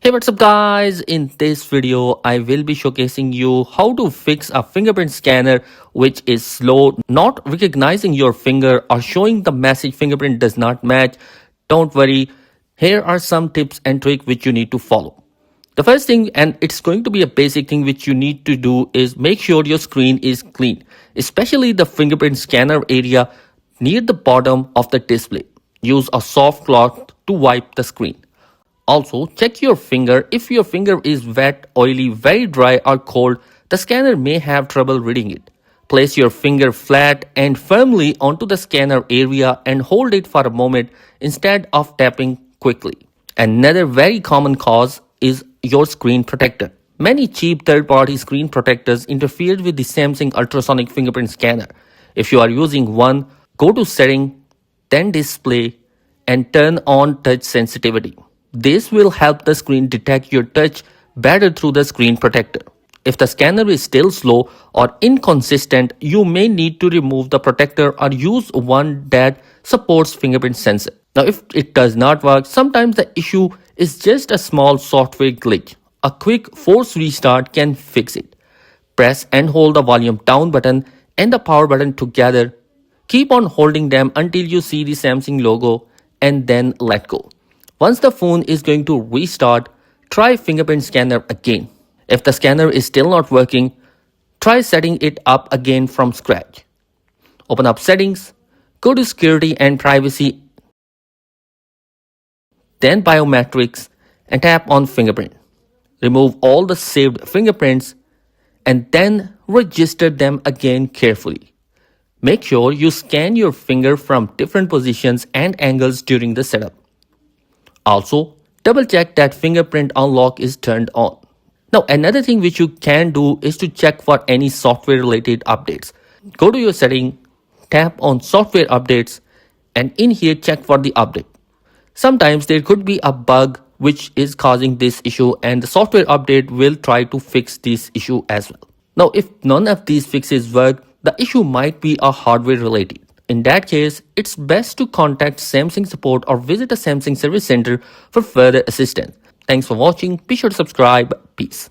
Hey, what's up guys? In this video, I will be showcasing you how to fix a fingerprint scanner which is slow, not recognizing your finger or showing the message fingerprint does not match. Don't worry, here are some tips and tricks which you need to follow. The first thing, and it's going to be a basic thing which you need to do, is make sure your screen is clean, especially the fingerprint scanner area near the bottom of the display. Use a soft cloth to wipe the screen. Also, check your finger. If your finger is wet, oily, very dry or cold, the scanner may have trouble reading it. Place your finger flat and firmly onto the scanner area and hold it for a moment instead of tapping quickly. Another very common cause is your screen protector. Many cheap third-party screen protectors interfere with the Samsung ultrasonic fingerprint scanner. If you are using one, go to Setting, then Display, and turn on touch sensitivity. This will help the screen detect your touch better through the screen protector. If the scanner is still slow or inconsistent, you may need to remove the protector or use one that supports fingerprint sensor. Now, if it does not work, sometimes the issue is just a small software glitch. A quick force restart can fix it. Press and hold the volume down button and the power button together. Keep on holding them until you see the Samsung logo and then let go. Once the phone is going to restart, try fingerprint scanner again. If the scanner is still not working, try setting it up again from scratch. Open up settings, go to security and privacy, then biometrics and tap on fingerprint. Remove all the saved fingerprints and then register them again carefully. Make sure you scan your finger from different positions and angles during the setup. Also, double check that fingerprint unlock is turned on. Now, another thing which you can do is to check for any software related updates. Go to your setting, tap on software updates, and in here check for the update. Sometimes there could be a bug which is causing this issue and the software update will try to fix this issue as well. Now, if none of these fixes work, the issue might be a hardware related. In that case, it's best to contact Samsung support or visit a Samsung service center for further assistance. Thanks for watching. Be sure to subscribe. Peace.